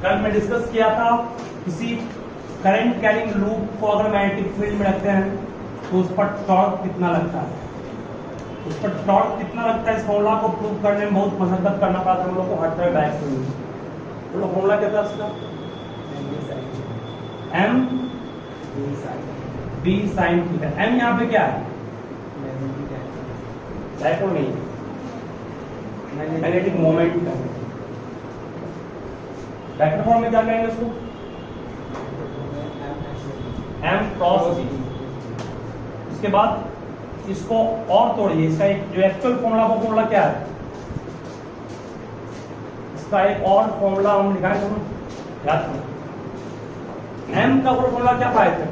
कल मैं डिस्कस किया था किसी करंट कैरिंग लूप को अगर मैग्नेटिक फील्ड में रखते हैं तो उस पर टॉर्क कितना लगता है, उस पर टॉर्क कितना लगता है। इस फॉर्मूला को प्रूव करने में बहुत मशक्कत करना पड़ा था हम लोग को, हर तरह डायरेक्शन में। तो लोग फॉर्मूला क्या था इसका, M B sine theta. M यहाँ पे क्या है, डायपोल नहीं, मैग्नेटिक मोमेंट का। वेक्टर फॉर्म में क्या कहेंगे उसको, एम क्रॉस बी। उसके बाद इसको और तोड़िए, इसका एक जो एक्चुअल फॉर्मूला वो फॉर्मूला क्या है, इसका एक और फॉर्मूला हम निकाले याद करो। एम का फॉर्मूला क्या पाए थे,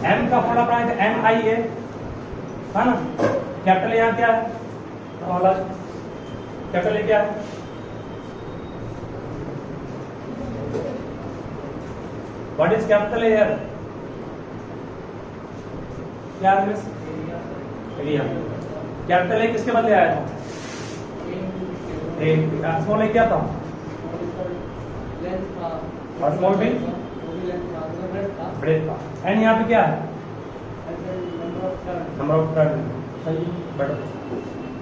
एम का फॉर्मूला पाए थे एम आई ए, है ना। कैपिटल यहाँ क्या है, कैपिटल ए क्या है, what is capital A here, क्या है एरिया। कैपिटल ए किसके बदले आया था, स्मॉल ए क्या था, और स्मॉल बी ब्रेथ था। एंड यहाँ पे क्या है, नंबर ऑफ टर्न।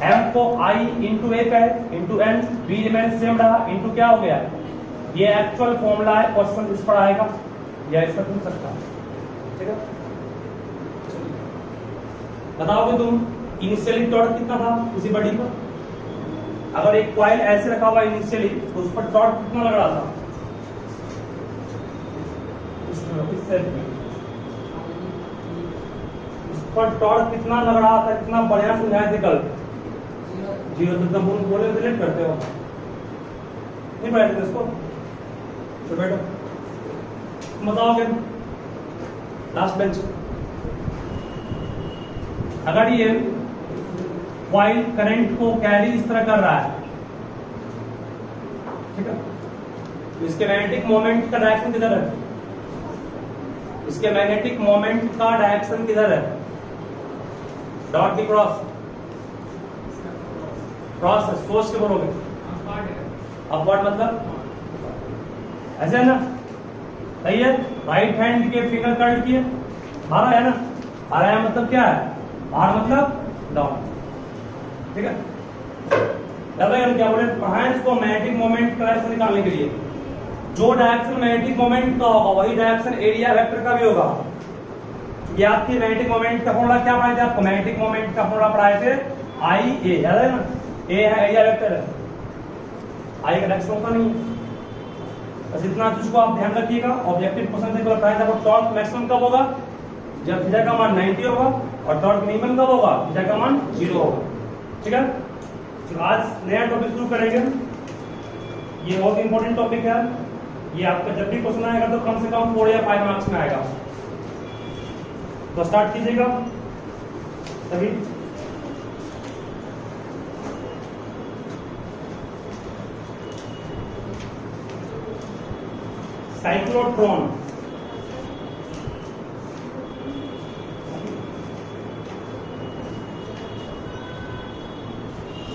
एम को आई इंटू ए का है, into N, B remain same रहा, इंटू क्या हो गया, ये एक्चुअल फॉर्मूला है, क्वेश्चन इस पर आएगा या इस पर पूछ सकता है, ठीक है। बताओगे तुम इनिशियली टॉर्क कितना था किसी बॉडी पर, अगर एक कॉइल ऐसे रखा हुआ इनिशियली तो उस पर टॉर्क कितना लग रहा था, उस पर टॉर्क कितना लग रहा था, कितना बढ़िया समझाए थे कल, जीरो तो बोले रिलेट करते हो नहीं बैठते इसको, तो बैठो बताओगे लास्ट बेंच। अगर ये कॉइल करंट को कैरी इस तरह कर रहा है, ठीक है, तो इसके मैग्नेटिक मोमेंट का डायरेक्शन किधर है, इसके मैग्नेटिक मोमेंट का डायरेक्शन किधर है, डॉट की क्रॉस, क्रॉस सोच के बोलोगे, अपवर्ड मतलब ऐसे है ना, सही है। राइट हैंड के फिंगर कर्ल किए, बारह है ना, बारह है मतलब क्या है, बार मतलब डाउन, ठीक है। क्या बोले, हैंड्स को मैग्नेटिक मोमेंट का डायरेक्शन निकालने के लिए जो डायरेक्शन मैग्नेटिक मोमेंट का होगा वही डायरेक्शन एरिया वेक्टर का भी होगा। ये आपकी मैग्नेटिक मोमेंट का फॉर्मूला क्या पढ़ाए थे आपको, मैग्नेटिक मोमेंट का फॉर्मूला पढ़ाए थे आई ए, याद है ना, ए है एरिया वेक्टर है, आई का डायरेक्शन होता नहीं है। बस इतना चीज को आप ध्यान रखिएगा। ऑब्जेक्टिव क्वेश्चन से बताया था टॉर्क मैक्सिमम कब होगा, जब थीटा का मान 90 होगा, और टॉर्क मिनिमम कब होगा, थीटा का मान 0 होगा, ठीक है। तो आज नया टॉपिक शुरू करेंगे, ये बहुत इंपॉर्टेंट टॉपिक है, ये आपका जब भी क्वेश्चन आएगा तो कम से कम 4 या 5 मार्क्स में आएगा। तो स्टार्ट कीजिएगा सभी। साइक्लोट्रॉन,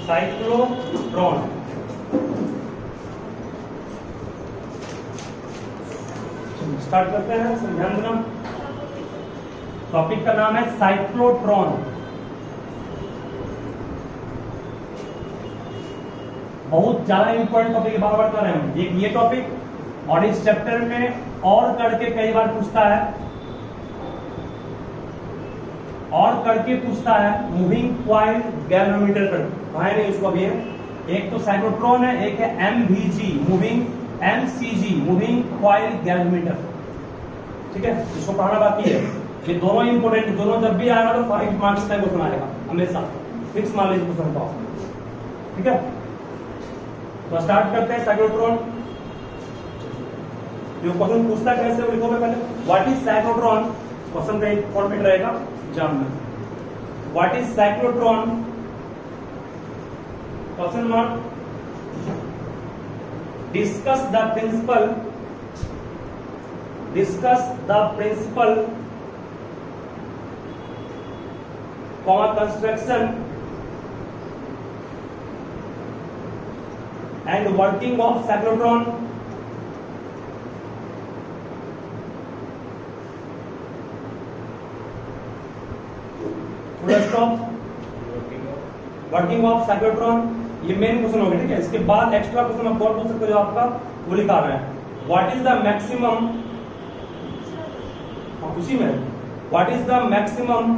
साइक्लोट्रॉन स्टार्ट करते हैं, ध्यान देना। टॉपिक का नाम है साइक्लोट्रॉन। बहुत ज्यादा इंपॉर्टेंट टॉपिक बार बार कर रहे हैं एक ये टॉपिक, और इस चैप्टर में और करके कई बार पूछता है, और करके पूछता है मूविंग कॉइल गैल्वेनोमीटर पर, है नहीं उसको अभी है। एक तो साइक्लोट्रॉन है, एक है MVG moving, MCG moving coil galvanometer, ठीक है, इसको पढ़ाना बाकी है। ये दोनों इंपोर्टेंट, दोनों जब भी आएगा तो 5 मार्क्स का क्वेश्चन आएगा हमेशा, फिक्स मान लीजिए क्वेश्चन को, ठीक है। तो स्टार्ट करते हैं साइक्लोट्रॉन। जो क्वेश्चन पूछता है कैसे लिखोगे पहले, व्हाट इज साइक्लोट्रॉन, क्वेश्चन का एक फॉर्मेट रहेगा एग्जाम में, what is cyclotron, question mark, discuss the principle, discuss the principle, construction and working of cyclotron, full stop, working of cyclotron, ये मेन क्वेश्चन हो गया, ठीक है। इसके बाद एक्स्ट्रा क्वेश्चन आप और पूछ सकते हो जो आपका वो लिखा रहे हैं, व्हाट इज द मैक्सिमम, उसी में what is the maximum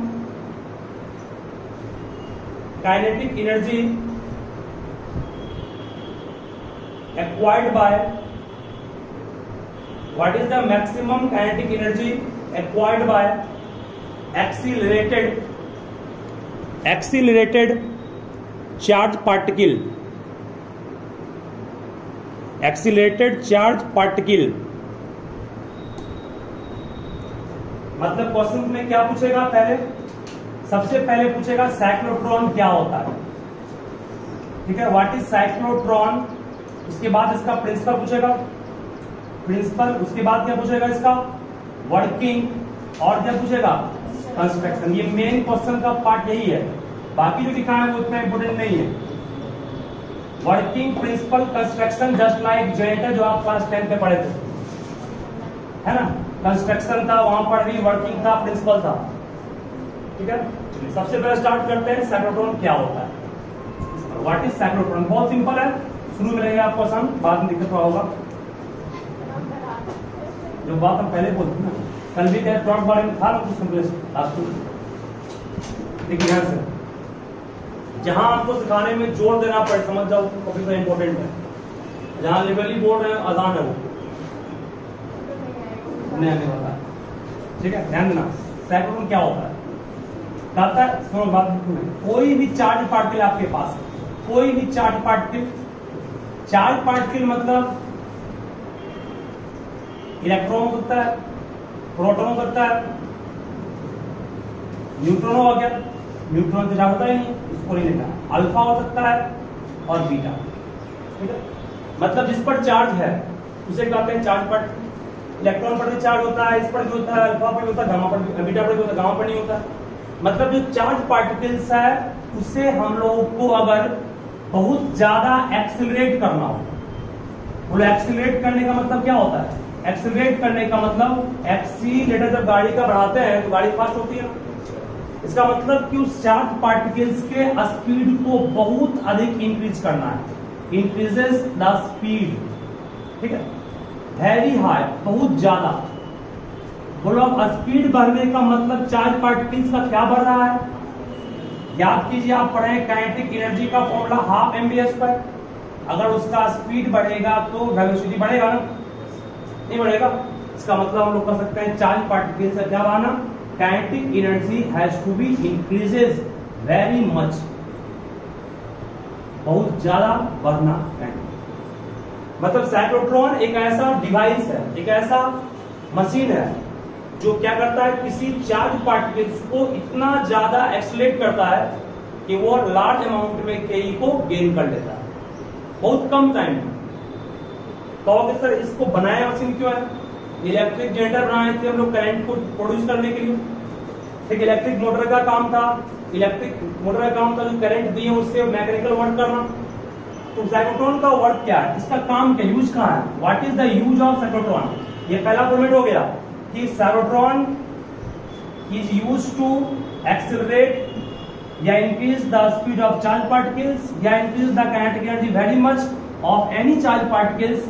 kinetic energy acquired by, what is the maximum kinetic energy acquired by accelerated charge particle, accelerated charge particle. मतलब क्वेश्चन में क्या पूछेगा, पहले सबसे पहले पूछेगा साइक्लोट्रॉन क्या होता है, ठीक है, व्हाट इज साइक्लोट्रॉन। उसके बाद इसका प्रिंसिपल पूछेगा, प्रिंसिपल, उसके बाद क्या पूछेगा इसका वर्किंग, और क्या पूछेगा कंस्ट्रक्शन। ये मेन क्वेश्चन का पार्ट यही है, बाकी जो लिखा है वो उतना इंपोर्टेंट नहीं है। Working, principle, construction, just like generator जो आप क्लास 10 पे पढ़े थे, है ना। कंस्ट्रक्शन था, वहां पर भी वर्किंग था, प्रिंसिपल था, ठीक है। सबसे पहले स्टार्ट करते हैं साइक्लोट्रॉन क्या होता है। व्हाट इज साइक्लोट्रॉन, बहुत सिंपल है, शुरू में रहेगा आपको आसान, बाद में दिक्कत होगा। जो बात हम पहले बोलते ना, कल भी क्या प्लॉट बारे में था ना कुछ लास्ट में, देखिए ध्यान से, जहां आपको सिखाने में जोर देना पड़े, समझ जाओ काफी इंपॉर्टेंट है। जहां लिबरली बोल रहे हैं आसान है वो नहीं होता, ठीक है, ध्यान देना। साइक्लोट्रॉन क्या होता है, कहता है, सुनो बात, कोई भी चार्ज पार्टिकल आपके पास है, कोई भी चार्ज पार्टिकल, चार्ज पार्टिकल मतलब इलेक्ट्रॉन हो सकता है, प्रोटॉन हो सकता है, न्यूट्रॉन हो गया, न्यूट्रॉन तो चार्ज होता ही नहीं, इसको नहीं लेना, अल्फा हो सकता है और बीटा, ठीक है। मतलब जिस पर चार्ज है उसे कहते हैं चार्ज पार्टिकल। इलेक्ट्रॉन पर भी चार्ज होता है, इस पर भी होता है, अल्फा पर भी होता है, गामा पर भी, बीटा पर भी होता है, गामा पर नहीं होता। मतलब जो चार्ज पार्टिकल्स है उसे हम लोगों को अगर बहुत ज्यादा एक्सीलरेट करना हो, बोलो एक्सीलरेट करने का मतलब क्या होता है, एक्सीलरेट करने का मतलब, एक्सीलरेटर जब गाड़ी का बढ़ाते हैं तो गाड़ी फास्ट होती है, इसका मतलब कि उस चार्ज पार्टिकल्स के स्पीड को बहुत अधिक इंक्रीज करना है, इंक्रीजेस द स्पीड, ठीक है, वेरी हाई, बहुत ज्यादा। बोलो अब स्पीड बढ़ने का मतलब चार्ज पार्टिकल्स का क्या बढ़ रहा है, याद कीजिए, आप पढ़े काइनेटिक एनर्जी का फॉर्मूला 12 mv/, अगर उसका स्पीड बढ़ेगा तो वेलोसिटी बढ़ेगा ना, नहीं बढ़ेगा। इसका मतलब हम लोग कर सकते हैं चार्ज पार्टिकल्स का क्या बढ़ना, kinetic energy has to be increases very much, बहुत ज्यादा बढ़ना। मतलब साइक्लोट्रॉन एक ऐसा डिवाइस है, एक ऐसा मशीन है जो क्या करता है, किसी चार्ज पार्टिकल्स को इतना ज्यादा एक्सीलरेट करता है कि वो लार्ज अमाउंट में के को गेन कर लेता है बहुत कम टाइम में। कहोगे सर इसको बनाया मशीन क्यों है, इलेक्ट्रिक जनरेटर बनाए थे हम लोग करंट को प्रोड्यूस करने के लिए, ठीक, इलेक्ट्रिक मोटर का काम था, इलेक्ट्रिक मोटर का काम था जो करंट दिए उससे मैकेनिकल वर्क करना। तो साइक्लोट्रॉन का वर्क क्या है, इसका काम क्या, यूज कहाँ है, what is the use of cyclotron. ये पहला फॉर्मेट हो गया कि cyclotron is use to accelerate या increase the speed of charge particles या increase the kinetic energy very much of any charge particles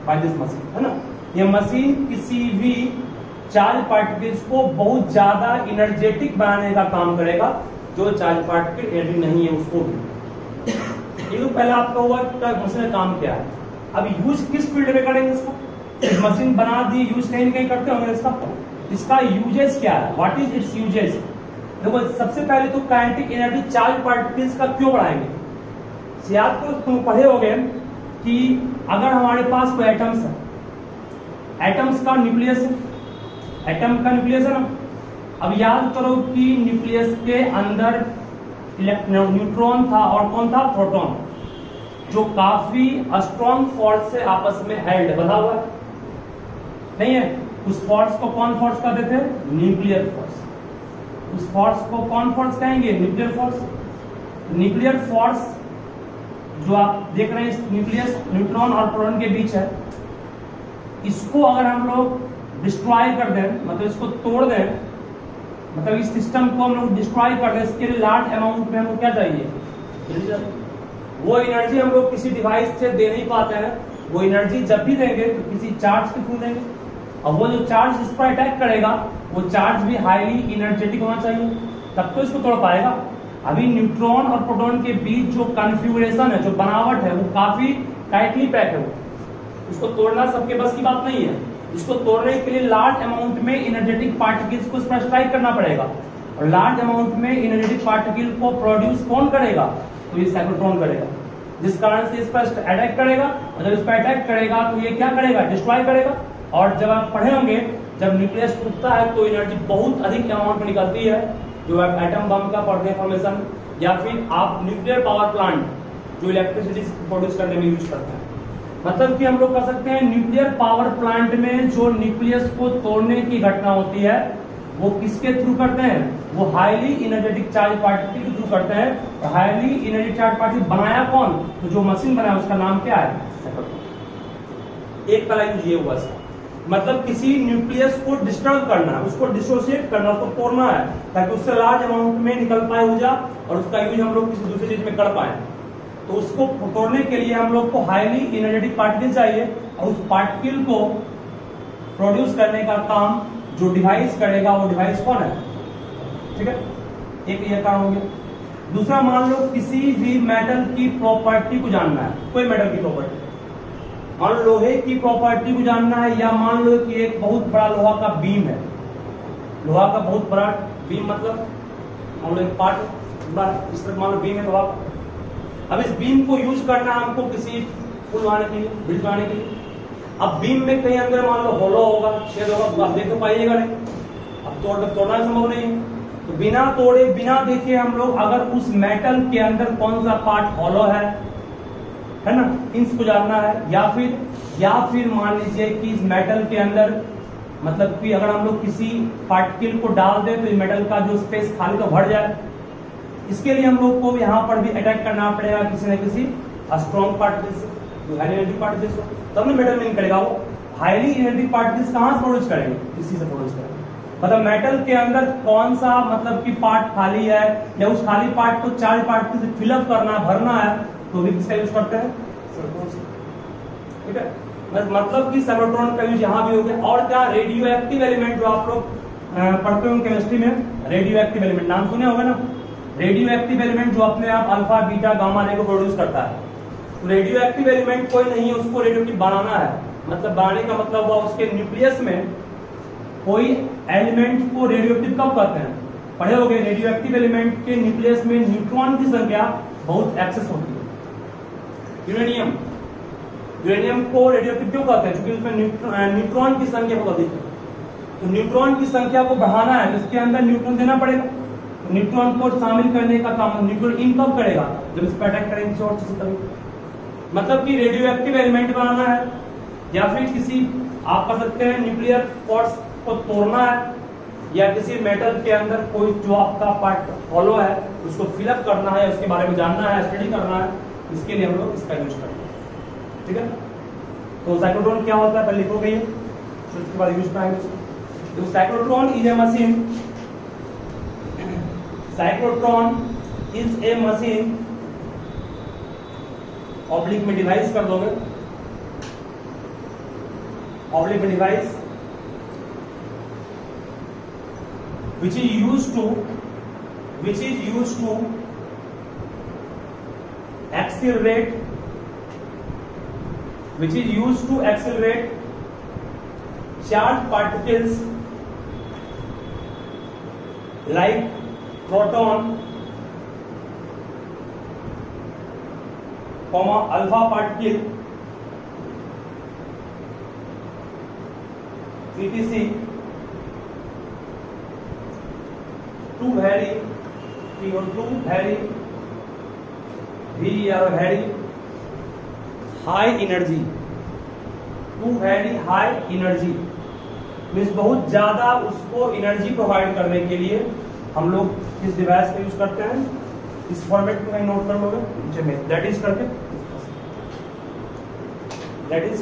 by this machine, है ना। ये मशीन किसी भी चार्ज पार्टिकल्स को बहुत ज्यादा एनर्जेटिक बनाने का काम करेगा, जो चार्ज पार्टिकल एनर्जी नहीं है उसको भी। ये तो पहला आपका हुआ मशीन का काम क्या है। अब यूज किस फील्ड में करेंगे इसको, मशीन बना दी, यूज कहीं ना कहीं करते होंगे इसका यूजेस क्या है, व्हाट इज इट्स यूजेस। देखो सबसे पहले तो काइनेटिक एनर्जी चार्ज पार्टिकल्स का क्यों बढ़ाएंगे। याद तो तुम पढ़े होंगे कि अगर हमारे पास कोई एटम्स है, एटम्स का न्यूक्लियस है, एटम का न्यूक्लियस है ना। अब याद करो कि न्यूक्लियस के अंदर न्यूट्रॉन था और कौन था, प्रोटॉन, जो काफी स्ट्रॉन्ग फोर्स से आपस में हेल्ड बना हुआ है, नहीं है। उस फोर्स को कौन फोर्स कहते थे, न्यूक्लियर फोर्स। उस फोर्स को कौन फोर्स कहेंगे, न्यूक्लियर फोर्स। न्यूक्लियर फोर्स जो आप देख रहे हैं न्यूक्लियस न्यूट्रॉन और प्रोटॉन के बीच है, इसको अगर हम लोग डिस्ट्रॉय कर दें, मतलब इसको तोड़ दें, मतलब इस सिस्टम को हम लोग डिस्ट्रॉय कर रहे हैं, इसके लिए लार्ज अमाउंट में हमको क्या चाहिए, वो एनर्जी हम लोग किसी डिवाइस से दे नहीं पाते हैं, वो एनर्जी जब भी देंगे तो किसी चार्ज के थ्रू देंगे, और वो जो चार्ज इस पर अटैक करेगा वो चार्ज भी हाईली एनर्जेटिक होना चाहिए, तब तो इसको तोड़ पाएगा। अभी न्यूट्रॉन और प्रोटॉन के बीच जो कॉन्फ़िगरेशन है, जो बनावट है, वो काफी टाइटली पैक है, उसको तोड़ना सबके बस की बात नहीं है। इसको तोड़ने के लिए लार्ज अमाउंट में एनर्जेटिक पार्टिकल्स को इस पर स्ट्राइक करना पड़ेगा, और लार्ज अमाउंट में एनर्जेटिक पार्टिकल को प्रोड्यूस कौन करेगा, तो ये साइक्लोट्रॉन करेगा, जिस कारण से इस पर अटैक करेगा, और जब इस पर अटैक करेगा तो ये क्या करेगा, डिस्ट्रॉय करेगा। और जब आप पढ़े होंगे, जब न्यूक्लियस टूटता है तो एनर्जी बहुत अधिक अमाउंट में निकलती है, जो आप एटम बम का पढ़ते हैं फॉर्मेशन, या फिर आप न्यूक्लियर पावर प्लांट जो इलेक्ट्रिसिटी प्रोड्यूस करने में यूज करते हैं। मतलब कि हम लोग कह सकते हैं न्यूक्लियर पावर प्लांट में जो न्यूक्लियस को तोड़ने की घटना होती है वो किसके थ्रू करते हैं, वो हाईली एनर्जेटिक चार्ज पार्टिकल के थ्रू करते हैं। और हाईली एनर्जेटिक चार्ज पार्टिकल बनाया कौन, तो जो मशीन बनाया उसका नाम क्या है, एक पहला यूज ये हुआ इसका, मतलब किसी न्यूक्लियस को डिस्टर्ब करना है, उसको डिसोसिएट करना, उसको तोड़ना है, ताकि उससे लार्ज अमाउंट में निकल पाए ऊर्जा और उसका यूज हम लोग किसी दूसरी चीज में कर पाए। तो उसको तोड़ने के लिए हम लोग को हाईली एनर्जेटिक पार्टिकल चाहिए, और उस पार्टिकल को प्रोड्यूस करने का काम जो डिवाइस करेगा वो डिवाइस कौन है, ठीक है, एक ये काम हो गया। दूसरा, मान लो किसी भी मेटल की प्रॉपर्टी को जानना है, कोई मेटल की प्रॉपर्टी, मान लो लोहे की प्रॉपर्टी को जानना है, या मान लो कि एक बहुत बड़ा लोहा का बीम है, लोहा का बहुत बड़ा बीम, मतलब मान लो एक पार्ट इस तरह मान लो बीम है लोहा। अब इस बीम को यूज करना है हमको किसी पुल बनाने के लिए, ब्रिज बनाने के लिए। अब बीम में कहीं अंदर मान लो होलो होगा, छेद होगा, तो आप देख तो पाइएगा नहीं, अब तोड़ना संभव नहीं है। तो बिना तोड़े बिना देखे हम लोग अगर उस मेटल के अंदर कौन सा पार्ट होलो है ना, इसको जानना है, या फिर मान लीजिए कि इस मेटल के अंदर मतलब कि अगर हम लोग किसी पार्टिकल को डाल दें तो इस मेटल का जो स्पेस खाली तो भर जाए, इसके लिए हम लोग को यहाँ पर भी अटैक करना पड़ेगा किसी न किसी स्ट्रॉन्ग पार्टिकल से, जो हाईली एनर्जी पार्टिकल्स हो, तब ना मेटल में करेगा। वो हाईली एनर्जी पार्टिकल्स कहाँ से प्रोड्यूस करेंगे, इसी से प्रोड्यूस करेंगे। मतलब मेटल के अंदर कौन सा मतलब कि पार्ट खाली है, या उस खाली पार्ट को चार्ज पार्टिकल से फिलअप करना भरना है, तो भी किसका यूज करते हैं, ठीक है। मतलब कि साइक्लोट्रॉन का यूज यहाँ भी हो गया। और क्या, रेडियो एक्टिव एलिमेंट जो आप लोग पढ़ते हो केमिस्ट्री में, रेडियो एक्टिव एलिमेंट नाम सुने होगा ना, रेडियो एक्टिव एलिमेंट जो अपने आप अल्फा बीटा गामा रे को प्रोड्यूस करता है। तो रेडियो एक्टिव एलिमेंट कोई नहीं है, उसको रेडियो एक्टिव बनाना है, मतलब बनाने का मतलब हुआ उसके न्यूक्लियस में कोई एलिमेंट को रेडियो एक्टिव कब कहते हैं, पढ़े होंगे। रेडियो एक्टिव एलिमेंट के न्यूक्लियस में न्यूट्रॉन की संख्या बहुत एक्सेस होती है। यूरेनियम को रेडियो एक्टिव क्यों कहते हैं, क्योंकि उसमें न्यूट्रॉन की संख्या बहुत अधिक है। तो न्यूट्रॉन की संख्या को बढ़ाना है, इसके अंदर न्यूट्रॉन देना पड़ेगा। न्यूट्रॉन को शामिल करने का काम न्यूट्रॉन इन कब करेगा, जब इस पर अटैक करेंगे किसी और चीज करेंगे। मतलब कि रेडियो एक्टिव एलिमेंट बनाना है, या फिर किसी आप कह सकते हैं न्यूक्लियर फोर्स को तोड़ना है, या किसी मेटल के अंदर कोई जो आपका पार्ट होलो है उसको फिलअप करना है, उसके बारे में जानना है, स्टडी करना है, इसके लिए हम लोग इसका यूज करते हैं, ठीक है। तो साइक्लोट्रॉन क्या होता है पहले लिखोगे, फिर उसके बाद यूज करेंगे। तो cyclotron is a machine, cyclotron is a machine, oblique में डिवाइस कर दोगे, ऑब्लिक में device which is used to accelerate charged particles like proton, alpha particle, etc. to very high energy, to very high energy means बहुत ज्यादा उसको energy provide करने के लिए हम लोग इस डिवाइस का यूज करते हैं। इस फॉर्मेट को कहीं नोट कर लोगे नीचे में, दैट इज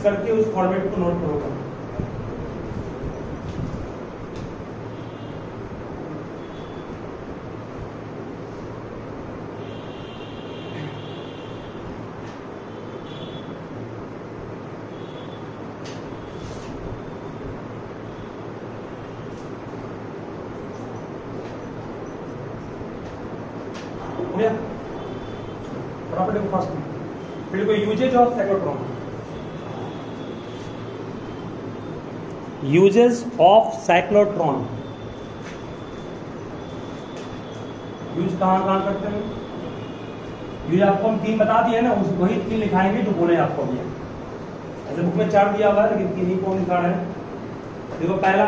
करके उस फॉर्मेट को नोट करोगे। पर देखो फर्स्ट में, फिर देखो uses of cyclotron. Uses of cyclotron, use कहाँ कहाँ करते हैं? यूज आपको हम 3 बता दिए ना, उस वही 3 लिखाएंगे जो बोले आपको अभी। ऐसे बुक में 4 दिया हुआ है लेकिन 3 ही कौन लिखा रहे हैं। देखो पहला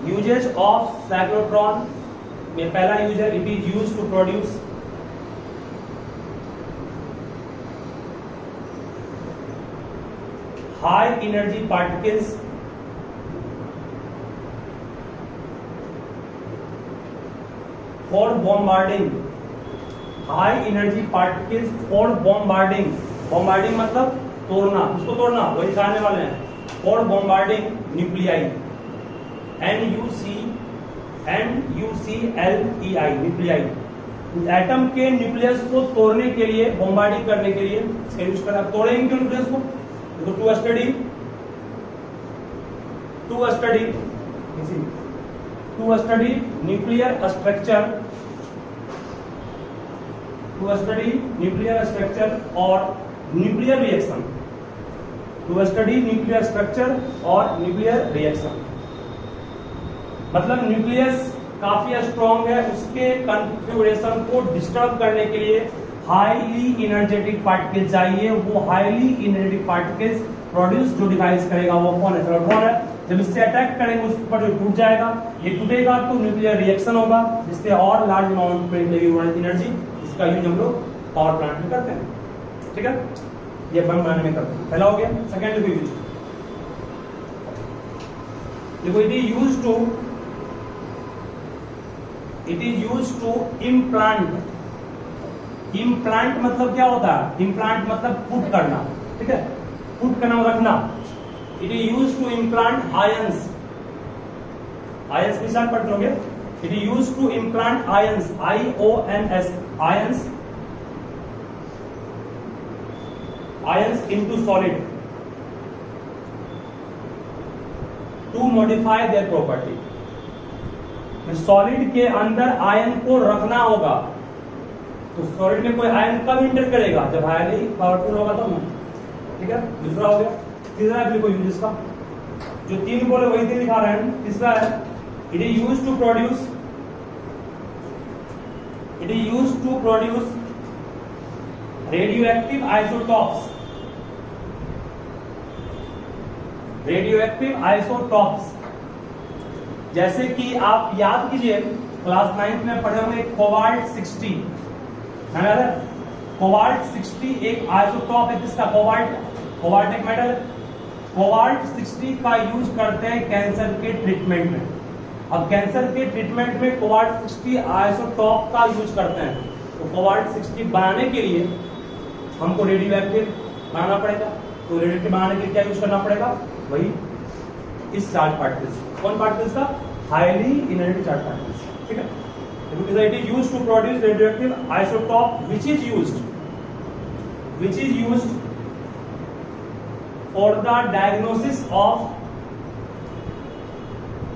यूजेस ऑफ साइक्लोट्रॉन में पहला यूज है, it is use to produce high energy particles for bombarding, high energy particles for bombarding. Bombarding मतलब तोड़ना, उसको तोड़ना, वही दिखाने वाले हैं। For bombarding nuclei, NuClei, nuclei, atom के न्यूक्लियस को तोड़ने के लिए, बॉम्बार्डिंग करने के लिए इसका यूज करा। तोड़ेंगे क्यों न्यूक्लियस को? टू स्टडी न्यूक्लियर स्ट्रक्चर, और न्यूक्लियर रिएक्शन, मतलब न्यूक्लियस काफी स्ट्रॉन्ग है, उसके कॉन्फ़िगरेशन को डिस्टर्ब करने के लिए हाईली एनर्जेटिक पार्टिकल चाहिए। वो हाईली एनर्जेटिक पार्टिकल्स प्रोड्यूस जो डिवाइस करेगा वो कौन है? साइक्लोट्रॉन है। जब इससे अटैक करेंगे उस पर जो टूट जाएगा, ये टूटेगा तो न्यूक्लियर रिएक्शन होगा जिससे और लार्ज अमाउंट में एनर्जी, इसका यूज हम लोग पावर प्लांट में करते हैं। ठीक है, ये बम बनाने में करते हैं। पहला हो गया। सेकेंड देखो यूज, देखो it is use to implant. Implant मतलब क्या होता है? इम्प्लांट मतलब पुट करना, ठीक है, पुट करना, रखना। It is use to implant ions, ions के साथ पढ़ लोगे। It is use to implant ions, IONS, ions, ions into solid to modify their property। Solid के अंदर आयन को रखना होगा, तो सॉलिड में कोई आयन कब इंटर करेगा? जब हाईली पावरफुल होगा तब ना। ठीक है, दूसरा हो गया। तीसरा है कोई यूज इसका, जो 3 बोले वही 3 लिखा रहे हैं। तीसरा है it is use to produce radioactive isotopes. जैसे कि आप याद कीजिए क्लास 9th में पढ़े होंगे कोबाल्ट 60, है ना? कोबाल्ट 60 एक आइसोटॉप है। किसका? कोबाल्ट एक मेटल। कोबाल्ट 60 का यूज करते हैं कैंसर के ट्रीटमेंट में। अब कैंसर के ट्रीटमेंट में कोबाल्ट 60 आइसोटॉप का यूज करते हैं। तो कोबाल्ट 60 बनाने के लिए हमको रेडियोएक्टिव बनाना पड़ेगा। तो रेडियोएक्टिव बनाने के लिए क्या यूज करना पड़ेगा? वही इस चार्ज पार्टिकल्स। कौन पार्टिकल्स का? Highly energy charge particles. ठीक है, it is used to produce radioactive isotope which is used for the diagnosis of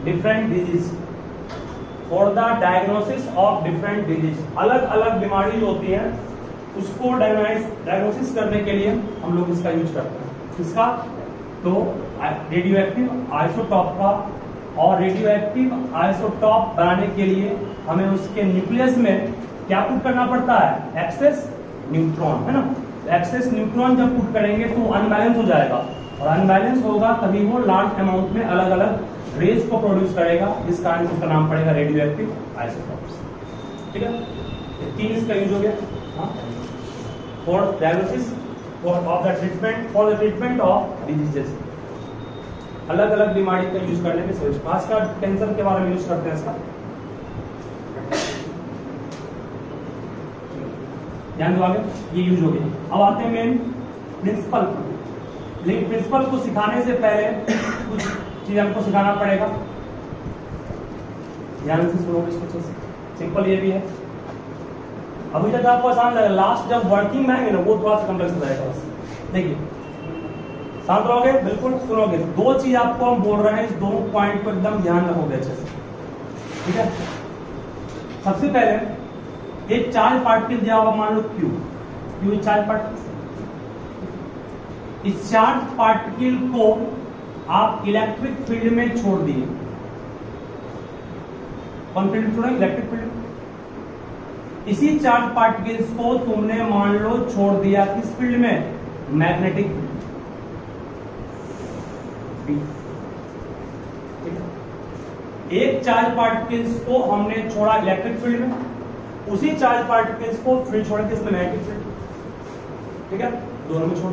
different disease। अलग अलग बीमारी जो होती है उसको डायग्नोसिस करने के लिए हम लोग इसका यूज करते हैं। इसका तो रेडियोएक्टिव आइसोटॉप का, और रेडियोएक्टिव आइसोटॉप बनाने के लिए हमें उसके न्यूक्लियस में क्या पुट करना पड़ता है? एक्सेस न्यूट्रॉन, है ना? एक्सेस न्यूट्रॉन जब पुट करेंगे तो अनबैलेंस हो जाएगा, और अनबैलेंस होगा तभी वो लार्ज अमाउंट में अलग अलग रेज को प्रोड्यूस करेगा, जिस कारण उसका नाम पड़ेगा रेडियोएक्टिव आइसोटॉप्स। ठीक है, 3 इसका यूज हो गया। For diagnosis for the treatment of diseases, अलग अलग बीमारी का यूज करने में सोच। खास कर कैंसर के बारे में यूज करते हैं इसका, ध्यान दो। आगे ये यूज हो गया। अब आते हैं मेन प्रिंसिपल। लेकिन प्रिंसिपल को सिखाने से पहले कुछ चीज हमको सिखाना पड़ेगा। ध्यान से सुनो इसको अच्छे से। सिंपल ये भी है, अभी तक आपको आसान लगा, लास्ट जब वर्किंग में आएंगे ना वो थोड़ा सा कॉम्प्लेक्स रहेगा। बस देखिए, शांत रहोगे, बिल्कुल सुनोगे। 2 चीज आपको हम बोल रहे हैं, इस 2 पॉइंट पर एकदम ध्यान रखोगे अच्छे से। ठीक है, सबसे पहले एक चार्ज पार्टिकल दिया होगा, मान लो क्यू चार्ज पार्टिकल। इस चार्ज पार्टिकल को आप इलेक्ट्रिक फील्ड में छोड़ दिए। कौन फील्ड में छोड़ा? Electric field. इसी चार्ज पार्टिकल्स को तुमने मान लो छोड़ दिया किस फील्ड में? Magnetic field. एक चार्ज पार्टिकल्स को हमने छोड़ा इलेक्ट्रिक फील्ड में, उसी चार्ज पार्टिकल्स को फिर छोड़ा किसमें? Magnetic field. ठीक है, दोनों में छोड़।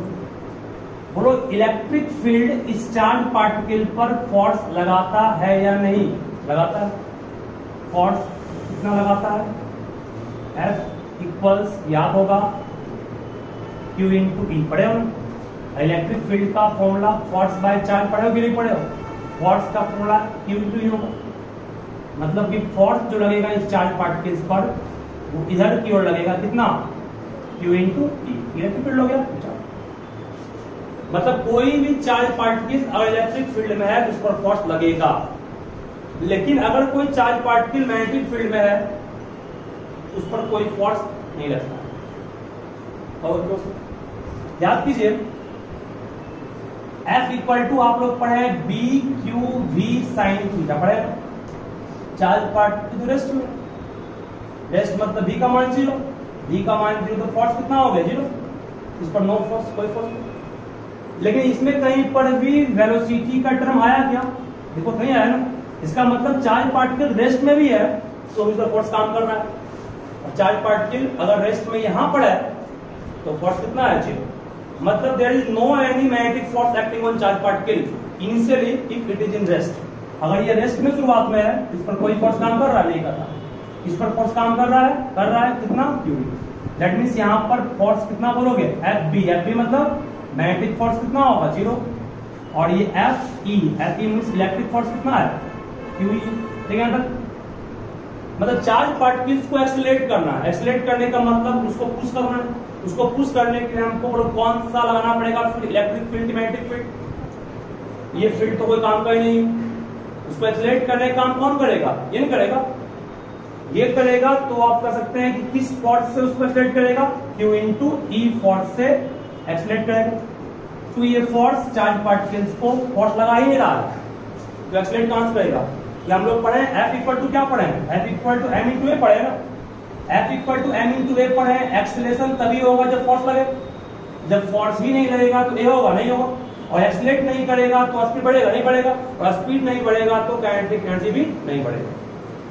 बोलो इलेक्ट्रिक फील्ड इस चार्ज पार्टिकल पर फोर्स लगाता है या नहीं? लगाता है। फोर्स कितना लगाता है? F इक्वल्स याद होगा Q इंटू ई, पढ़े हो? इलेक्ट्रिक फील्ड का फॉर्मूला फोर्स बाय चार्ज पढ़े हो कि नहीं पढ़े हो? फोर्स का फॉर्मूला Q इंटू ई होगा। मतलब कि फोर्स जो लगेगा इस चार्ज पार्टिकल्स पर वो इधर की ओर लगेगा कितना? Q इंटू ई। इलेक्ट्रिक फील्ड हो गया। मतलब कोई भी चार्ज पार्टिकल अगर इलेक्ट्रिक फील्ड में है तो उस पर फोर्स लगेगा, लेकिन अगर कोई चार्ज पार्टिकल मैग्नेटिक फील्ड में है उस पर कोई फोर्स नहीं लगता। और याद कीजिए F इक्वल टू आप लोग पढ़े B Q V sine theta, पढ़े? चार्ज पार्टिकल तो रेस्ट में, रेस्ट मतलब v का मान 0, v का मान 0 तो फोर्स कितना हो गया? 0। इस पर नो फोर्स, कोई फोर्स नहीं। लेकिन इसमें कहीं पर भी वेलोसिटी का टर्म आया क्या? देखो कहीं आया ना। इसका मतलब चार्ज पार्टिकल रेस्ट में भी है तो इस पर फोर्स काम कर रहा है। और चार्ज पार्टिकल अगर रेस्ट में यहां पर है तो फोर्स कितना है? 0। मतलब there is no any magnetic force acting on charge particle initially if it is in rest. अगर ये रेस्ट में शुरुआत में है इस पर कोई फोर्स काम कर रहा है? नहीं कर रहा। इस पर फोर्स काम कर रहा है कितना? Q। दैट मींस यहां पर फोर्स कितना बोलोगे? FB मतलब मैग्नेटिक फोर्स कितना होगा? 0। और ये FE मींस इलेक्ट्रिक फोर्स कितना है? QE। ठीक है ना? मतलब चार्ज पार्टिकल्स को एक्सीलरेट करना है। एक्सीलरेट करने का मतलब उसको पुश करना है। उसको पुश करने के लिए हमको कौन सा लगाना पड़ेगा? फिर इलेक्ट्रिक फील्ड, मैग्नेटिक फील्ड। ये फील्ड तो कोई काम का ही नहीं। उसको एक्सीलरेट करने का काम कौन करेगा? ये नहीं करेगा, ये करेगा। तो आप कह सकते हैं कि किस फोर्स से उसको एक्सीलरेट करेगा? Q इंटू ई फोर्स से एक्सीलरेट करेगा। तो ये फोर्स चार्ज पार्टिकल्स को फोर्स लगा ही नहीं रहा है, तो एक्सीलरेट कहां से करेगा? ये हम लोग पढ़े F इक्वल टू क्या पढ़े? F equal to m into a पढ़े ना। F equal to m into a पढ़े। एक्सीलरेशन तभी होगा जब फोर्स लगे। जब फोर्स ही नहीं लगेगा तो ए होगा? नहीं होगा। और एक्सीलरेट नहीं करेगा तो स्पीड बढ़ेगा? नहीं बढ़ेगा। और स्पीड नहीं बढ़ेगा तो काइनेटिक एनर्जी भी नहीं बढ़ेगा।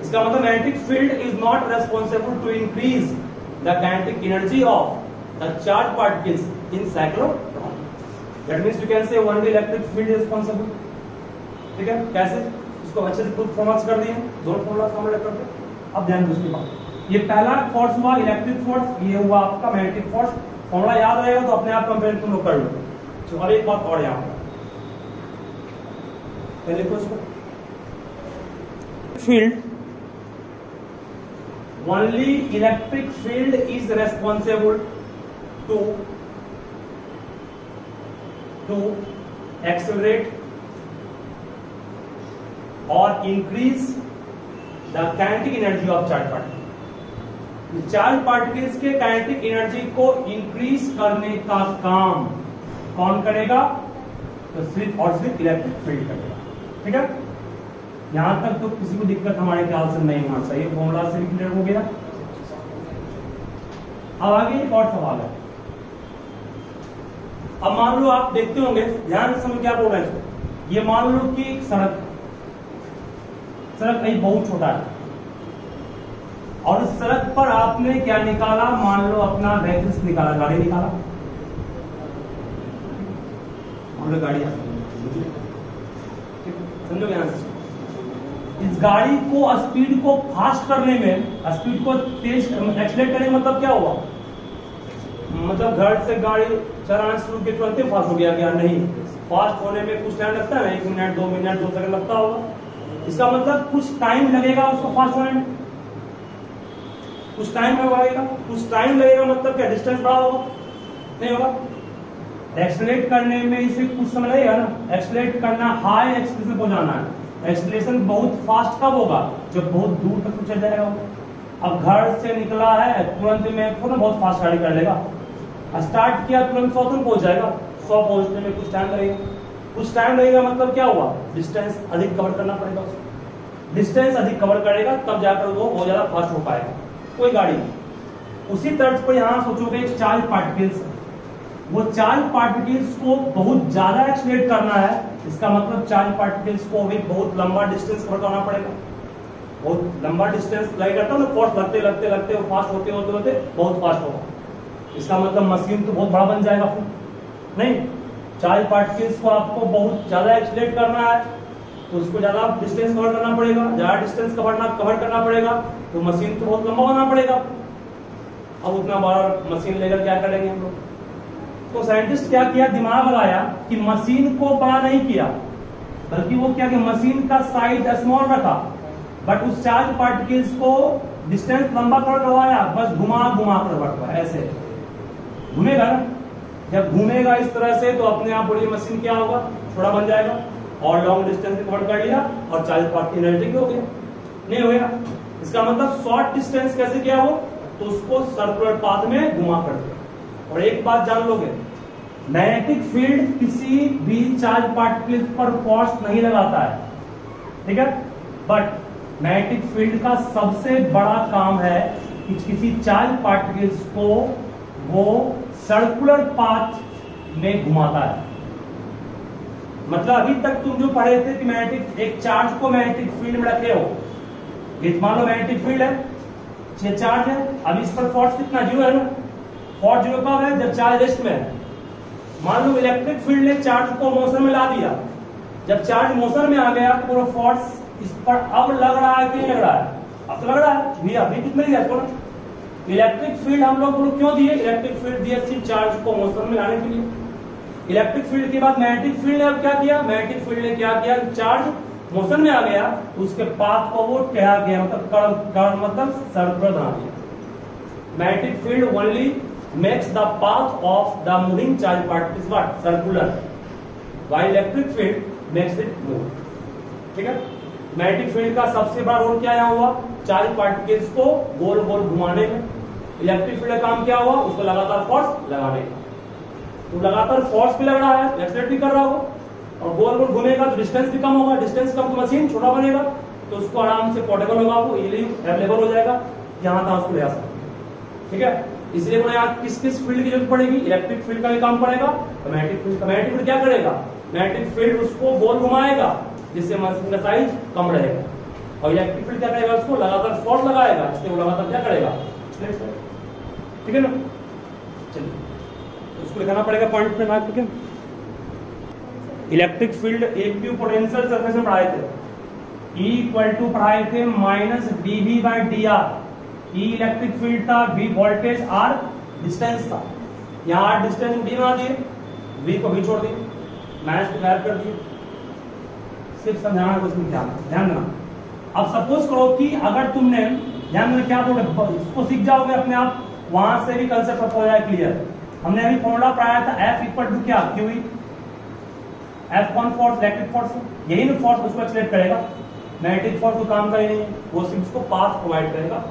इसका मतलब magnetic field is not responsible to increase the kinetic energy of the charge particles in cyclotron. That means you can say only electric field is responsible. ठीक है? कैसे? इसको अच्छे से प्रूफ फॉर्मूला कर दिए, दोनों फॉर्मूला फॉर्मूला करते। अब ध्यान दो इसके बाद। ये पहला फोर्स हुआ इलेक्ट्रिक फोर्स, ये हुआ आपका मैग्नेटिक फोर्स। फॉर्मूला याद रहेगा तो अपने आप कंपेयर तुम लोग कर लो। तो अब एक बात और यहां पर लिखो इसको, field only electric field is responsible to accelerate or increase the kinetic energy of charge particles। Charge particles के काइनेटिक एनर्जी को इंक्रीज करने का काम कौन करेगा? तो सिर्फ और सिर्फ इलेक्ट्रिक फील्ड करेगा। ठीक है? यहां तक तो किसी को दिक्कत हमारे ख्याल से नहीं होना चाहिए। फॉर्मूला से भी क्लियर हो गया। अब आगे एक और सवाल है। अब मान लो आप देखते होंगे, ध्यान से समझ क्या बोल रहे हैं। ये मान लो कि एक सड़क कहीं बहुत छोटा है और उस सड़क पर आपने क्या निकाला? मान लो अपना व्हीकल्स निकाला, गाड़ी निकाला। मान लो गाड़ी समझो ध्यान से। इस गाड़ी को स्पीड को फास्ट करने में, स्पीड को तेज एक्सीलरेट करने में मतलब क्या हुआ? मतलब घर से गाड़ी चलाना शुरू की तुरंत फास्ट हो गया? नहीं, फास्ट होने में कुछ टाइम लगता है, 1 मिनट 2 मिनट 2 सेकंड लगता होगा। इसका मतलब कुछ टाइम लगेगा उसको फास्ट होने में, कुछ टाइम लगेगा। कुछ टाइम लगेगा मतलब क्या? डिस्टेंस बड़ा होगा? नहीं होगा। एक्सीलरेट करने में इसे कुछ समय लगेगा ना। एक्सीलरेट करना, हाई एक्सीलरेशन को जाना है। एक्सीलरेशन बहुत फास्ट कब होगा? जब बहुत दूर तक चल जाएगा। अब घर से निकला है तुरंत में थोड़ा बहुत फास्ट गाड़ी कर लेगा, स्टार्ट किया तुरंत 100 तक पहुंच जाएगा। 100 पहुंचने में कुछ टाइम लगेगा, कुछ टाइम लगेगा मतलब क्या हुआ, डिस्टेंस अधिक कवर करना पड़ेगा उसको, डिस्टेंस अधिक कवर करेगा तब जाकर वो बहुत ज्यादा फास्ट हो पाएगा कोई गाड़ी। उसी तर्ज पर यहाँ सोचोगे एक चार्ज पार्टिकल्स, वो चार्ज पार्टिकल्स को बहुत ज्यादा एक्सलेट करना है, इसका मतलब चार्ज पार्टिकल्स को भी बहुत लंबा डिस्टेंस कवर करना पड़ेगा, बहुत लंबा डिस्टेंस लगेगा तब ना फोर्स लगते लगते लगते वो फास्ट होते होते होते बहुत फास्ट होगा। इसका मतलब मशीन तो बहुत बड़ा बन जाएगा फिर नहीं, चार्ज पार्टिकल्स को आपको बहुत ज्यादा एक्सलेट करना है तो उसको ज्यादा डिस्टेंस कवर करना पड़ेगा, ज्यादा डिस्टेंस कवर करना पड़ेगा तो मशीन तो बहुत लंबा बनाना पड़ेगा। अब उतना बड़ा मशीन लेकर क्या करेंगे हम लोग, तो साइंटिस्ट क्या किया, दिमाग लगाया कि मशीन को बड़ा नहीं किया बल्कि वो क्या कि मशीन का साइज स्मॉल रखा, बट उस चार्ज पार्टिकल्स को डिस्टेंस लंबा करवाया, बस घुमा घुमा कर रखा, ऐसे घूमेगा ना, जब घूमेगा इस तरह से तो अपने आप बड़ी मशीन क्या होगा, छोटा बन जाएगा और लॉन्ग डिस्टेंस कवर कर लिया और चार्ज पार्टिकल एनर्जी हो गया, नहीं हो गया। इसका मतलब शॉर्ट डिस्टेंस कैसे किया वो, तो उसको सर्कुलर पाथ में घुमा कर दिया। और एक बात जान लोगे, मैग्नेटिक फील्ड किसी भी चार्ज पार्टिकल पर फोर्स नहीं लगाता है, ठीक है, बट मैग्नेटिक फील्ड का सबसे बड़ा काम है कि किसी चार्ज पार्टिकल्स को वो सर्कुलर पाथ में घुमाता है। मतलब अभी तक तुम जो पढ़े थे कि मैग्नेटिक एक चार्ज को मैग्नेटिक फील्ड में रखे हो, ये मान लो मैग्नेटिक फील्ड है, ये चार्ज है, अब इस पर फोर्स कितना, जीरो है ना, फोर्स जीरो कब है, जब चार्ज रेस्ट में है। मान लो इलेक्ट्रिक फील्ड ने चार्ज को मोशन में ला दिया, जब चार्ज मोशन में आ गया तो पूरा फोर्स इस पर अब लग रहा है कि नहीं लग रहा है, अब तो लग रहा है भी, अभी कितने दिया इसको ना, इलेक्ट्रिक फील्ड हम लोग को क्यों दिए, इलेक्ट्रिक फील्ड दिए सिर्फ चार्ज को मोशन में लाने के लिए। इलेक्ट्रिक फील्ड के बाद मैग्नेटिक फील्ड ने अब क्या किया, मैग्नेटिक फील्ड ने क्या किया, चार्ज मोशन में आ गया उसके पाथ को वो टेढ़ा किया, मतलब मतलब सर्कुलर बना दिया। Magnetic field only makes the path of the moving charge particles what circular, while electric field makes it move, ठीक है। मैग्नेटिक फील्ड का सबसे बड़ा रोल क्या यहाँ हुआ, चार्ज पार्टिकल्स को गोल गोल घुमाने में। इलेक्ट्रिक फील्ड का काम क्या हुआ, उसको लगातार फोर्स लगाने का, तो लगातार फोर्स भी लग रहा है, एक्सलेट भी कर रहा होगा और गोल गोल घूमेगा तो डिस्टेंस भी कम होगा, डिस्टेंस कम तो मशीन छोटा बनेगा तो उसको आराम से पोर्टेबल होगा, वो इजीली अवेलेबल हो जाएगा, जहां तहां उसको ले आ सकते, ठीक है। इसलिए बोले यहाँ किस किस फील्ड की जरूरत पड़ेगी, इलेक्ट्रिक फील्ड का भी काम पड़ेगा, मैग्नेटिक फील्ड क्या करेगा, मैग्नेटिक फील्ड उसको गोल घुमाएगा जिससे मशीन का साइज कम रहेगा, और इलेक्ट्रिक फील्ड क्या करेगा, उसको लगातार फोर्स लगाएगा इससे वो लगातार क्या करेगा, ठीक है ना। चलिए उसको लिखाना पड़ेगा पॉइंट पे, ठीक है। Electric field active potential surface में पढ़ाए थे, E इक्वल टू पढ़ाए थे minus dV by dr, E electric field था, V वोल्टेज, R डिस्टेंस था, यहाँ R डिस्टेंस D बना दिए, V को भी छोड़ दिए, माइनस को गायब कर दिए, सिर्फ समझाना कुछ नहीं, ध्यान देना। अब सपोज करो कि अगर तुमने ध्यान देना क्या बोले, इसको सीख जाओगे अपने आप, वहां से भी कंसेप्ट हो जाए क्लियर। हमने अभी फॉर्मूला पढ़ाया था F इक्वल टू क्या, QE, F कौन फोर्स, इलेक्ट्रिक फोर्स, यही ना फोर्स उसको एक्सलेट करेगा, मैग्नेटिक फोर्स को काम का ही नहीं, वो सिर्फ उसको पाथ प्रोवाइड करेगा।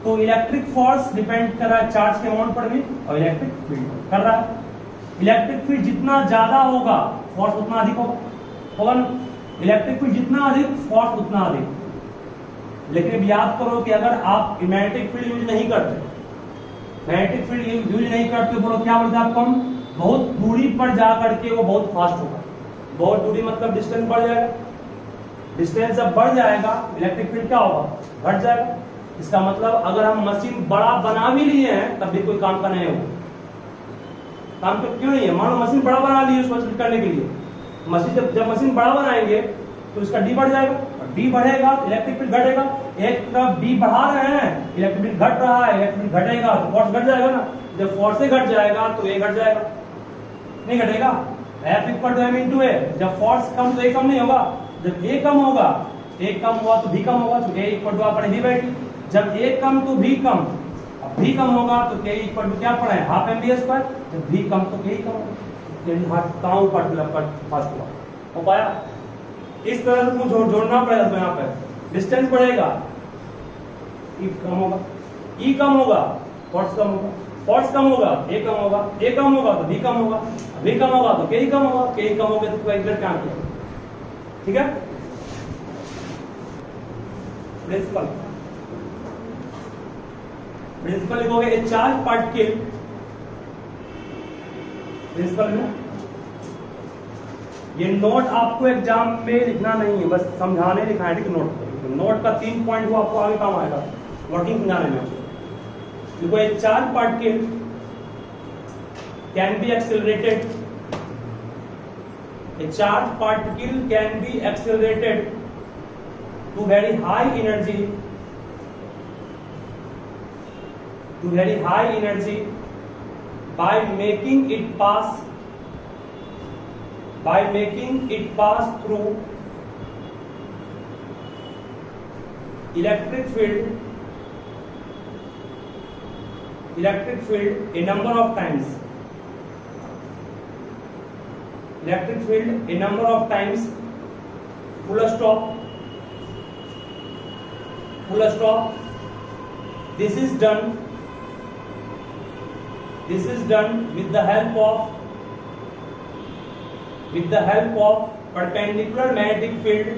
तो इलेक्ट्रिक फोर्स डिपेंड कर रहा है चार्ज के अमाउंट पर भी और इलेक्ट्रिक फील्ड कर रहा है। इलेक्ट्रिक फील्ड जितना ज्यादा होगा फोर्स उतना अधिक होगा ना, इलेक्ट्रिक फील्ड जितना अधिक फोर्स उतना अधिक। लेकिन याद करो कि अगर आप मैग्नेटिक फील्ड यूज नहीं करते, मैग्नेटिक फील्ड यूज नहीं करते, बोलो क्या बोलते आपको हम, बहुत दूरी पर जा करके वो बहुत फास्ट होगा, बहुत दूरी मतलब डिस्टेंस बढ़ जाएगा, डिस्टेंस जब बढ़ जाएगा इलेक्ट्रिक फील्ड क्या होगा, घट जाएगा। इसका मतलब अगर हम मशीन बड़ा बना भी लिए हैं तब भी कोई काम का नहीं होगा, काम तो क्यों नहीं है, मान लो मशीन बड़ा बना ली उसको करने के लिए, मशीन जब मशीन बड़ा बनाएंगे तो इसका डी बढ़ जाएगा, डी बढ़ेगा इलेक्ट्रिक फील्ड घटेगा। एक तरफ डी बढ़ा रहे हैं, इलेक्ट्रिक फील्ड घट रहा है, इलेक्ट्रिक फील्ड घटेगा तो फोर्स घट जाएगा ना, जब फोर्स से घट जाएगा तो ए घट जाएगा, नहीं घटेगा, F equal to M into a, जब फोर्स कम तो ए कम नहीं होगा, जब ए कम होगा, ए कम हुआ तो भी कम होगा, तो ए इक्वल टू आप पढ़े वी बाई टी, जब ए कम तो भी कम, अब भी कम होगा तो के इक्वल टू क्या पढ़े, हाफ एम बी स्क्वायर, जब भी कम तो के कम होगा, कहाँ पार्टिकल फास्ट हुआ, हो पाया। इस तरह से जोड़ना पड़ेगा, तो यहाँ पे डिस्टेंस बढ़ेगा ई कम होगा, ई कम होगा, फोर्स कम होगा, फोर्स कम होगा, ए कम होगा, ए कम होगा तो बी कम होगा, बी कम होगा तो के कम होगा, के कम होगा तो इक्वेशन क्या होगा। ठीक है, प्रिंसिपल प्रिंसिपल लिखोगे ए चार्ज पार्टिकल, प्रिंसिपल में ये नोट आपको एग्जाम में लिखना नहीं है, बस समझाने लिखा है। ठीक, नोट का 3 पॉइंट वो आपको आगे काम आएगा वर्किंग समझाने में। देखो a charge particle can be accelerated, a charge particle can be accelerated to very high energy, to very high energy by making it pass through electric field a number of times, full stop. This is done with the help of perpendicular magnetic field,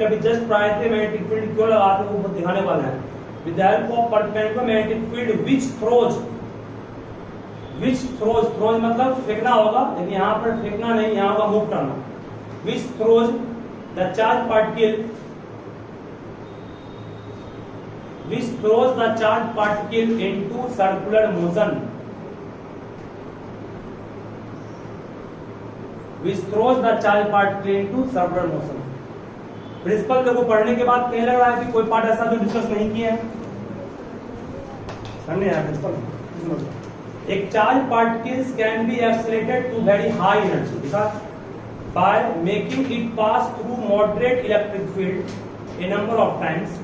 अभी just प्राय थे magnetic field क्यों लगाते हैं वो दिखाने वाले हैं। with the help of perpendicular magnetic field which throws मतलब फेंकना होगा, लेकिन यहाँ पर फेंकना नहीं, यहाँ होगा मूव करना। which throws the charge particle into circular motion, principle को पढ़ने के बाद कहीं लग रहा है कि कोई पार्ट ऐसा जो डिस्कस नहीं किया है, समझे यार प्रिंसिपल। एक charge particles can be accelerated to very high energy, देखा, by making it pass through moderate electric field a number of times.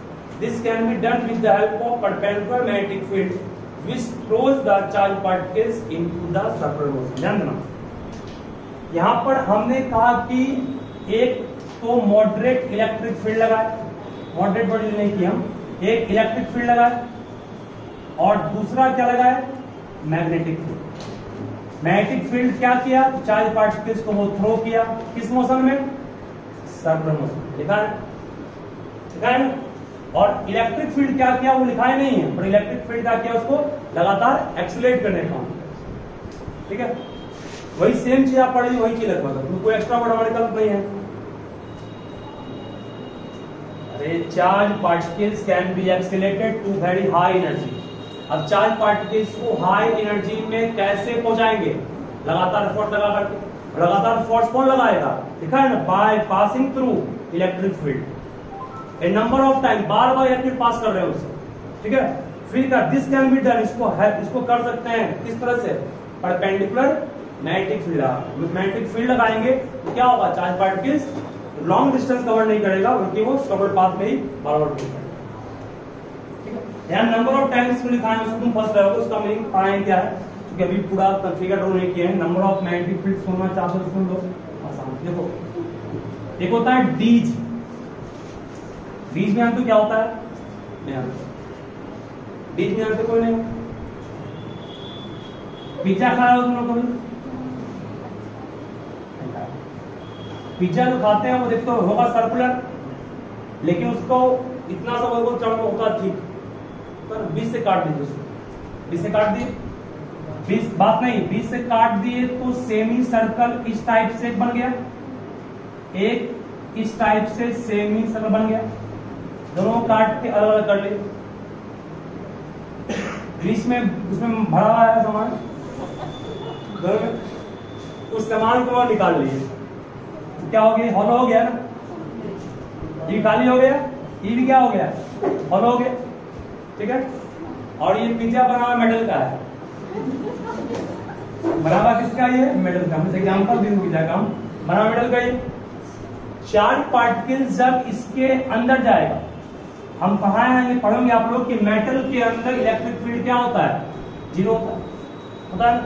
This can be done with the help of perpendicular magnetic field which throws the charged particles into the circular motion. ध्यान देना, यहाँ पर हमने कहा कि एक तो moderate electric field लगाए, मॉडरेट बॉडी नहीं की हम, एक इलेक्ट्रिक फील्ड लगाए और दूसरा क्या लगाए, मैग्नेटिक फील्ड। मैग्नेटिक फील्ड क्या किया, चार्ज पार्टिकल्स को वो थ्रो किया, किस मोशन में, सर्कुलर मोशन, लिखा है ना। और इलेक्ट्रिक फील्ड क्या किया वो लिखा ही नहीं है, पर इलेक्ट्रिक फील्ड क्या किया, उसको लगातार एक्सीलरेट करने का। ठीक है, वही सेम चीज आप पढ़ ली, वही चीज लगभग, कोई एक्स्ट्रा वर्ड हमारे तरफ नहीं है। अरे charge particles can be accelerated to very high energy. अब चार्ज पार्टिकल्स को हाई एनर्जी में कैसे पहुंचाएंगे, लगातार फोर्स लगा करके। लगातार फोर्स कौन लगाएगा, लिखा है ना, by passing through electric field a number of time, बार बार इलेक्ट्रिक पास कर रहे हो उससे। ठीक है, फिर का दिस कैन बी डन, इसको कर सकते हैं किस तरह से, perpendicular magnetic field. Magnetic field लगाएंगे तो क्या होगा, charge particles long distance cover नहीं करेगा, बल्कि वो कवर पाथ में ही बार बार करेगा। यहाँ नंबर ऑफ टाइम्स को लिखा है, उसको तुम फर्स्ट रहोगे, उसका मीनिंग पाएंगे क्या है, क्योंकि अभी पूरा फिगर ड्रॉ नहीं किया है। नंबर ऑफ मैग्नेटिक फील्ड सुनना चाहते हो सुन लो, आसान। देखो एक होता है डीज, डीज में अंत क्या होता है, डीज में अंत कोई नहीं। पिज्जा खा रहे हो तुम लोग, पिज्जा जो खाते हैं वो देखते हो होगा सर्कुलर, लेकिन उसको इतना सा वो चढ़ होता ठीक, पर 20 से काट दीजिए उसको, 20 से काट दिए, 20 बात नहीं, 20 से काट दिए तो सेमी सर्कल इस टाइप से बन गया, एक इस टाइप से सेमी सर्कल बन गया, दोनों काट के अलग अलग कर लिए। बीच में उसमें भरा हुआ है सामान, उस सामान को निकाल लिए, क्या हो गया, हॉलो हो गया ना, ये खाली हो गया, ये भी क्या हो गया, हॉलो हो गया। ठीक है, और ये पिज्जा बना हुआ मेटल का है, बना हुआ किसका, ये मेटल का। मैं एग्जांपल दूं पिज्जा का, बना मेटल का। ये चार्ज पार्टिकल्स जब इसके अंदर जाएगा, हम पढ़ाए हैं, पढ़ोगे आप लोग कि मेटल के अंदर इलेक्ट्रिक फील्ड क्या होता है, जीरो होता है।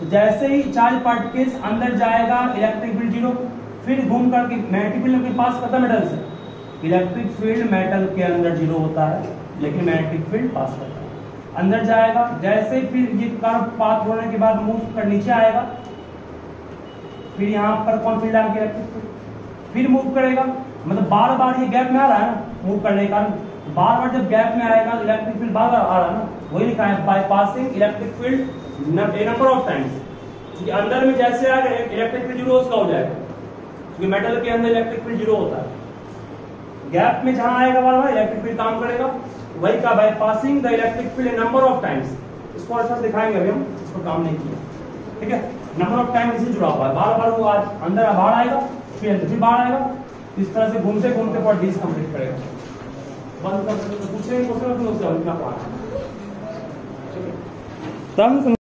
तो जैसे ही चार्ज पार्टिकल्स अंदर जाएगा इलेक्ट्रिक फील्ड जीरो, फिर घूम करके मैग्नेटिक फील्ड के पास करता मेटल से, इलेक्ट्रिक फील्ड मेटल के अंदर जीरो होता है लेकिन मैग्नेटिक फील्ड पास करता है, अंदर जाएगा। जैसे फिर ये कर्व पास होने के बाद मूव कर नीचे आएगा, फिर यहाँ पर कौन फील्ड आ गया, इलेक्ट्रिक फील्ड, फिर मूव करेगा। मतलब बार बार ये गैप में आ रहा है ना मूव करने का, बार बार जब गैप में आएगा तो इलेक्ट्रिक फील्ड बार बार आ रहा है ना, वही लिखा है by passing electric field number of times. क्योंकि अंदर में जैसे आएगा इलेक्ट्रिक फील्ड जीरो उसका हो जाएगा, क्योंकि मेटल के अंदर इलेक्ट्रिक फील्ड जीरो होता है। गैप में जहां आएगा बार बार इलेक्ट्रिक फील्ड काम करेगा, वही का by passing the electric field number of times. इसको अच्छा से दिखाएंगे, अभी हम इसको काम नहीं किया, ठीक है। नंबर ऑफ टाइम इसे जुड़ा हुआ है, बार बार वो आज अंदर बाहर आएगा फिर बाहर आएगा, इस तरह से घूमते घूमते प्रॉपर्टीज कंप्लीट करेगा। बंद कर पूछेंगे क्वेश्चन, फिर उससे